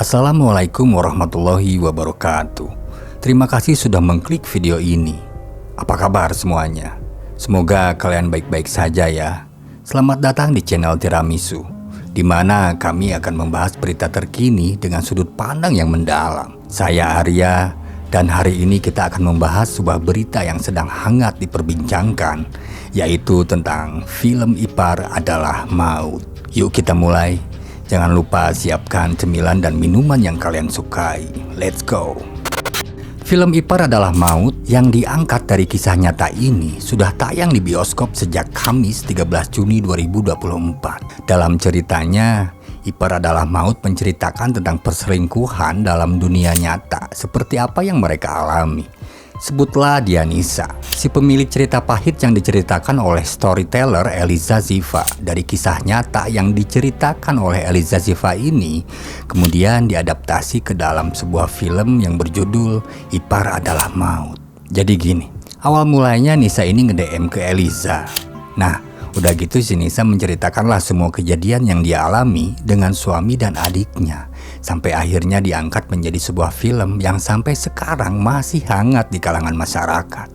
Assalamualaikum warahmatullahi wabarakatuh. Terima kasih sudah mengklik video ini. Apa kabar semuanya? Semoga kalian baik-baik saja ya. Selamat datang di channel Tiramisu, di mana kami akan membahas berita terkini dengan sudut pandang yang mendalam. Saya Arya, dan hari ini kita akan membahas sebuah berita yang sedang hangat diperbincangkan, yaitu tentang film Ipar Adalah Maut. Yuk kita mulai. Jangan lupa siapkan cemilan dan minuman yang kalian sukai. Let's go. Film Ipar Adalah Maut yang diangkat dari kisah nyata ini sudah tayang di bioskop sejak Kamis 13 Juni 2024. Dalam ceritanya, Ipar Adalah Maut menceritakan tentang perselingkuhan dalam dunia nyata seperti apa yang mereka alami. Sebutlah dia Nisa, si pemilik cerita pahit yang diceritakan oleh storyteller Eliza Ziva. Dari kisah nyata yang diceritakan oleh Eliza Ziva ini kemudian diadaptasi ke dalam sebuah film yang berjudul Ipar Adalah Maut. Jadi gini, awal mulanya Nisa ini nge-DM ke Eliza. Nah, udah gitu si Nisa menceritakanlah semua kejadian yang dia alami dengan suami dan adiknya, sampai akhirnya diangkat menjadi sebuah film yang sampai sekarang masih hangat di kalangan masyarakat.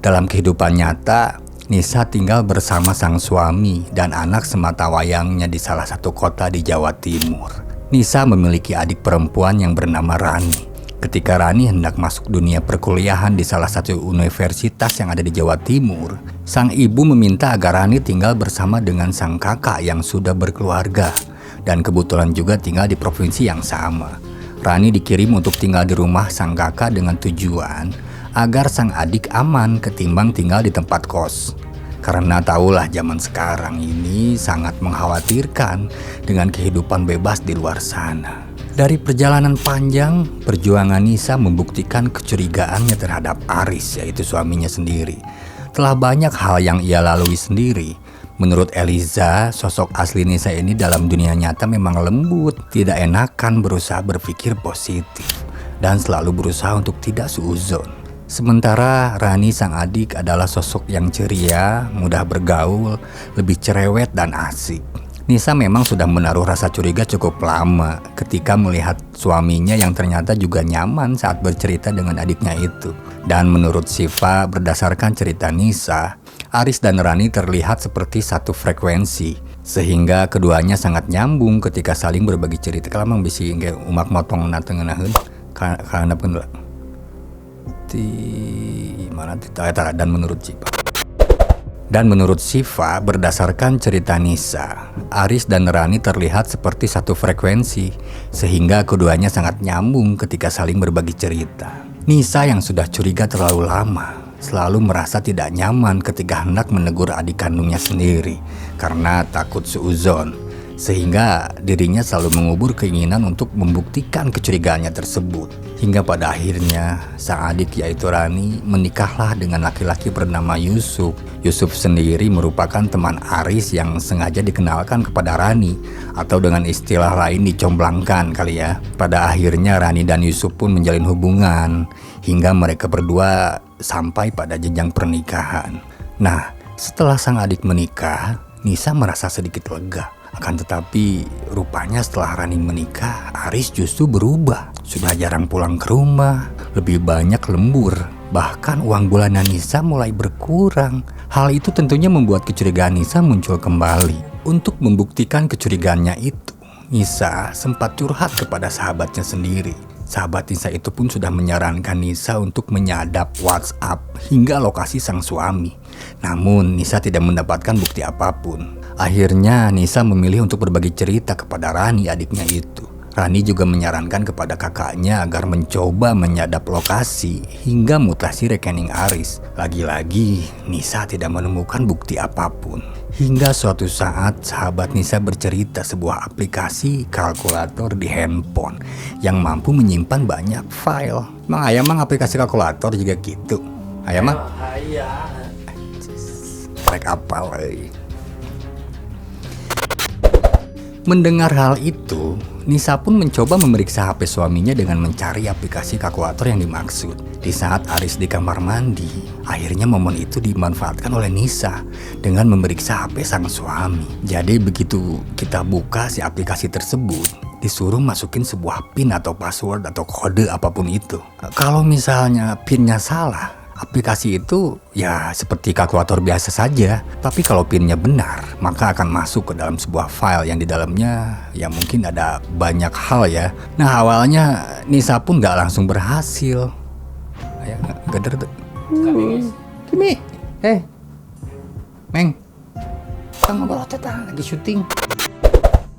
Dalam kehidupan nyata, Nisa tinggal bersama sang suami dan anak sematawayangnya di salah satu kota di Jawa Timur. Nisa memiliki adik perempuan yang bernama Rani. Ketika Rani hendak masuk dunia perkuliahan di salah satu universitas yang ada di Jawa Timur, sang ibu meminta agar Rani tinggal bersama dengan sang kakak yang sudah berkeluarga dan kebetulan juga tinggal di provinsi yang sama. Rani dikirim untuk tinggal di rumah sang kakak dengan tujuan agar sang adik aman ketimbang tinggal di tempat kos. Karena tahulah zaman sekarang ini sangat mengkhawatirkan dengan kehidupan bebas di luar sana. Dari perjalanan panjang, perjuangan Nisa membuktikan kecurigaannya terhadap Aris, yaitu suaminya sendiri. Telah banyak hal yang ia lalui sendiri. Menurut Eliza, sosok asli Nisa ini dalam dunia nyata memang lembut, tidak enakan, berusaha berpikir positif, dan selalu berusaha untuk tidak suuzon. Sementara Rani sang adik adalah sosok yang ceria, mudah bergaul, lebih cerewet dan asik. Nisa memang sudah menaruh rasa curiga cukup lama ketika melihat suaminya yang ternyata juga nyaman saat bercerita dengan adiknya itu. Dan menurut Siva, berdasarkan cerita Nisa, Aris dan Rani terlihat seperti satu frekuensi, sehingga keduanya sangat nyambung ketika saling berbagi cerita. Kalau memang bisa kayak umak motong natengenaheun karena pun dan menurut Siva. Dan menurut Siva, berdasarkan cerita Nisa, Aris dan Rani terlihat seperti satu frekuensi, sehingga keduanya sangat nyambung ketika saling berbagi cerita. Nisa yang sudah curiga terlalu lama, selalu merasa tidak nyaman ketika hendak menegur adik kandungnya sendiri, karena takut suuzon. Sehingga dirinya selalu mengubur keinginan untuk membuktikan kecurigaannya tersebut. Hingga pada akhirnya sang adik yaitu Rani menikahlah dengan laki-laki bernama Yusuf. Yusuf sendiri merupakan teman Aris yang sengaja dikenalkan kepada Rani, atau dengan istilah lain dicomblangkan kali ya. Pada akhirnya Rani dan Yusuf pun menjalin hubungan hingga mereka berdua sampai pada jenjang pernikahan. Nah, setelah sang adik menikah, Nisa merasa sedikit lega. Akan tetapi rupanya setelah Rani menikah, Aris justru berubah. Sudah jarang pulang ke rumah, lebih banyak lembur. Bahkan uang bulanan Nisa mulai berkurang. Hal itu tentunya membuat kecurigaan Nisa muncul kembali. Untuk membuktikan kecurigaannya itu, Nisa sempat curhat kepada sahabatnya sendiri. Sahabat Nisa itu pun sudah menyarankan Nisa untuk menyadap WhatsApp hingga lokasi sang suami. Namun Nisa tidak mendapatkan bukti apapun. Akhirnya Nisa memilih untuk berbagi cerita kepada Rani, adiknya itu. Rani juga menyarankan kepada kakaknya agar mencoba menyadap lokasi hingga mutasi rekening Aris. Lagi-lagi Nisa tidak menemukan bukti apapun. Hingga suatu saat sahabat Nisa bercerita sebuah aplikasi kalkulator di handphone yang mampu menyimpan banyak file. Mang aplikasi kalkulator juga gitu. Ayam mah? Rek apal euy. Mendengar hal itu, Nisa pun mencoba memeriksa HP suaminya dengan mencari aplikasi kalkulator yang dimaksud. Di saat Aris di kamar mandi, akhirnya momen itu dimanfaatkan oleh Nisa dengan memeriksa HP sang suami. Jadi begitu kita buka si aplikasi tersebut, disuruh masukin sebuah PIN atau password atau kode apapun itu. Kalau misalnya PIN-nya salah, aplikasi itu ya seperti kalkulator biasa saja. Tapi kalau PIN-nya benar, maka akan masuk ke dalam sebuah file yang di dalamnya ya mungkin ada banyak hal ya. Nah awalnya Nisa pun gak langsung berhasil. Ya geder tuh. Kimi, Meng, kamu bawa tetang lagi syuting.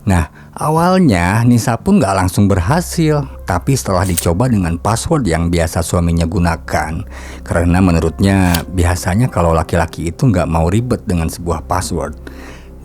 Nah, awalnya Nisa pun gak langsung berhasil, tapi setelah dicoba dengan password yang biasa suaminya gunakan, karena menurutnya biasanya kalau laki-laki itu gak mau ribet dengan sebuah password,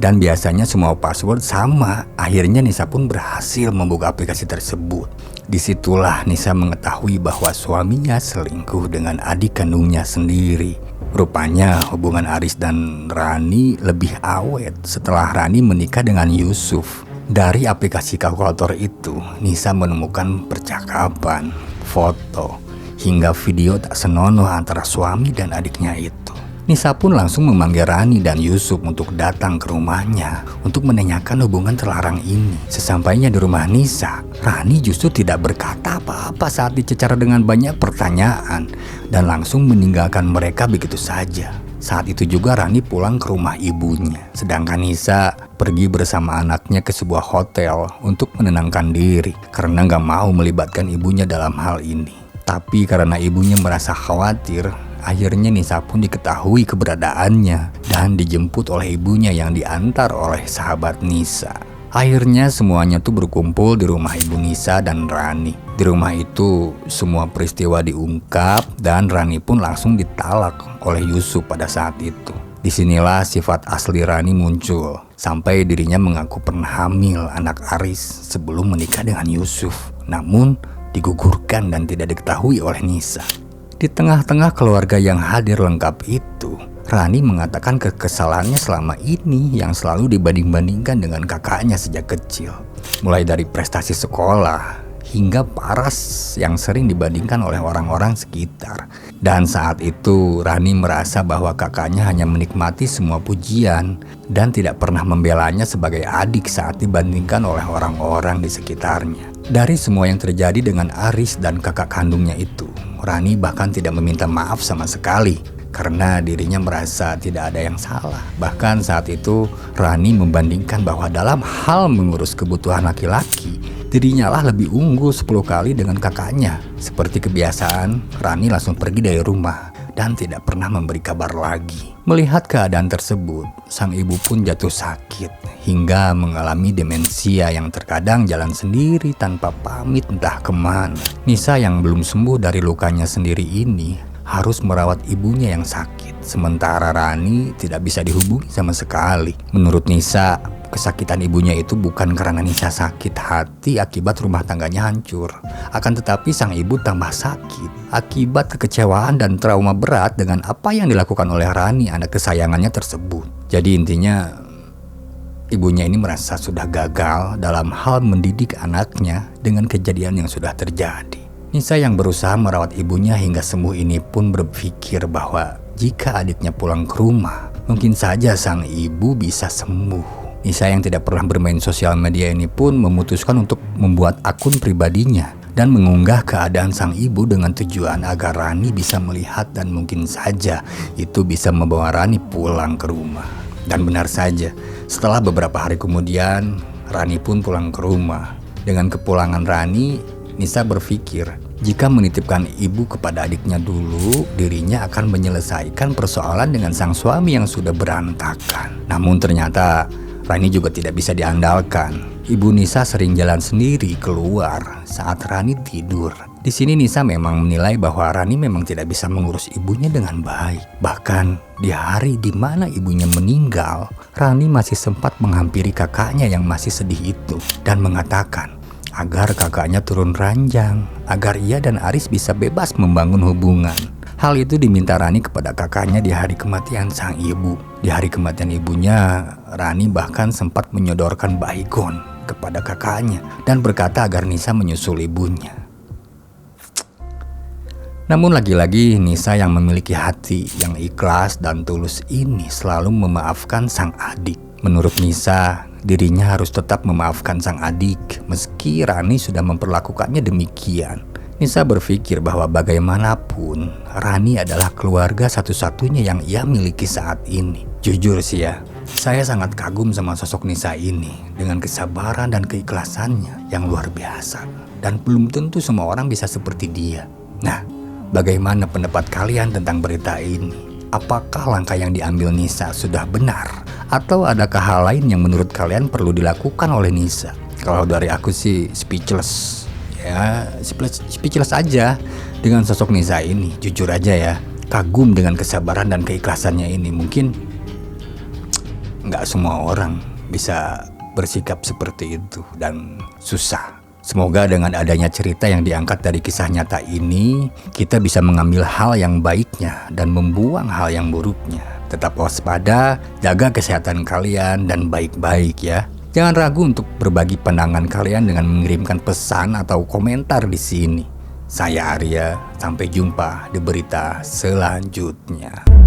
dan biasanya semua password sama. Akhirnya Nisa pun berhasil membuka aplikasi tersebut. Disitulah Nisa mengetahui bahwa suaminya selingkuh dengan adik kandungnya sendiri. Rupanya hubungan Aris dan Rani lebih awet setelah Rani menikah dengan Yusuf. Dari aplikasi kalkulator itu, Nisa menemukan percakapan, foto, hingga video tak senonoh antara suami dan adiknya itu. Nisa pun langsung memanggil Rani dan Yusuf untuk datang ke rumahnya untuk menanyakan hubungan terlarang ini. Sesampainya di rumah Nisa, Rani justru tidak berkata apa-apa saat dicecar dengan banyak pertanyaan dan langsung meninggalkan mereka begitu saja. Saat itu juga Rani pulang ke rumah ibunya, sedangkan Nisa pergi bersama anaknya ke sebuah hotel untuk menenangkan diri karena gak mau melibatkan ibunya dalam hal ini. Tapi karena ibunya merasa khawatir, akhirnya Nisa pun diketahui keberadaannya dan dijemput oleh ibunya yang diantar oleh sahabat Nisa. Akhirnya semuanya tuh berkumpul di rumah ibu Nisa dan Rani. Di rumah itu semua peristiwa diungkap dan Rani pun langsung ditalak oleh Yusuf pada saat itu. Disinilah sifat asli Rani muncul, sampai dirinya mengaku pernah hamil anak Aris sebelum menikah dengan Yusuf. Namun digugurkan dan tidak diketahui oleh Nisa. Di tengah-tengah keluarga yang hadir lengkap itu, Rani mengatakan kekesalannya selama ini yang selalu dibanding-bandingkan dengan kakaknya sejak kecil. Mulai dari prestasi sekolah hingga paras yang sering dibandingkan oleh orang-orang sekitar. Dan saat itu Rani merasa bahwa kakaknya hanya menikmati semua pujian dan tidak pernah membelanya sebagai adik saat dibandingkan oleh orang-orang di sekitarnya. Dari semua yang terjadi dengan Aris dan kakak kandungnya itu, Rani bahkan tidak meminta maaf sama sekali karena dirinya merasa tidak ada yang salah. Bahkan saat itu Rani membandingkan bahwa dalam hal mengurus kebutuhan laki-laki, dirinya lah lebih unggul 10 kali dengan kakaknya. Seperti kebiasaan, Rani langsung pergi dari rumah dan tidak pernah memberi kabar lagi. Melihat keadaan tersebut, sang ibu pun jatuh sakit hingga mengalami demensia yang terkadang jalan sendiri tanpa pamit entah kemana. Nisa yang belum sembuh dari lukanya sendiri ini harus merawat ibunya yang sakit, sementara Rani tidak bisa dihubungi sama sekali. Menurut Nisa, kesakitan ibunya itu bukan karena Nisa sakit hati akibat rumah tangganya hancur. Akan tetapi sang ibu tambah sakit akibat kekecewaan dan trauma berat dengan apa yang dilakukan oleh Rani, anak kesayangannya tersebut. Jadi intinya, ibunya ini merasa sudah gagal dalam hal mendidik anaknya dengan kejadian yang sudah terjadi. Nisa yang berusaha merawat ibunya hingga sembuh ini pun berpikir bahwa jika adiknya pulang ke rumah, mungkin saja sang ibu bisa sembuh. Nisa yang tidak pernah bermain sosial media ini pun memutuskan untuk membuat akun pribadinya dan mengunggah keadaan sang ibu dengan tujuan agar Rani bisa melihat dan mungkin saja itu bisa membawa Rani pulang ke rumah. Dan benar saja, setelah beberapa hari kemudian, Rani pun pulang ke rumah. Dengan kepulangan Rani, Nisa berpikir jika menitipkan ibu kepada adiknya dulu, dirinya akan menyelesaikan persoalan dengan sang suami yang sudah berantakan. Namun ternyata Rani juga tidak bisa diandalkan. Ibu Nisa sering jalan sendiri keluar saat Rani tidur. Di sini Nisa memang menilai bahwa Rani memang tidak bisa mengurus ibunya dengan baik. Bahkan di hari di mana ibunya meninggal, Rani masih sempat menghampiri kakaknya yang masih sedih itu dan mengatakan agar kakaknya turun ranjang, agar ia dan Aris bisa bebas membangun hubungan. Hal itu diminta Rani kepada kakaknya di hari kematian sang ibu. Di hari kematian ibunya, Rani bahkan sempat menyodorkan baygon kepada kakaknya dan berkata agar Nisa menyusul ibunya. Namun lagi-lagi Nisa yang memiliki hati yang ikhlas dan tulus ini selalu memaafkan sang adik. Menurut Nisa, dirinya harus tetap memaafkan sang adik meski Rani sudah memperlakukannya demikian. Nisa berpikir bahwa bagaimanapun Rani adalah keluarga satu-satunya yang ia miliki saat ini. Jujur sih ya, saya sangat kagum sama sosok Nisa ini dengan kesabaran dan keikhlasannya yang luar biasa. Dan belum tentu semua orang bisa seperti dia. Nah, bagaimana pendapat kalian tentang berita ini? Apakah langkah yang diambil Nisa sudah benar? Atau adakah hal lain yang menurut kalian perlu dilakukan oleh Nisa? Kalau dari aku sih speechless. Ya, speechless aja dengan sosok Nisa ini. Jujur aja ya, kagum dengan kesabaran dan keikhlasannya ini. Mungkin nggak semua orang bisa bersikap seperti itu dan susah. Semoga dengan adanya cerita yang diangkat dari kisah nyata ini, kita bisa mengambil hal yang baiknya dan membuang hal yang buruknya. Tetap waspada, jaga kesehatan kalian dan baik-baik ya. Jangan ragu untuk berbagi pandangan kalian dengan mengirimkan pesan atau komentar di sini. Saya Arya, sampai jumpa di berita selanjutnya.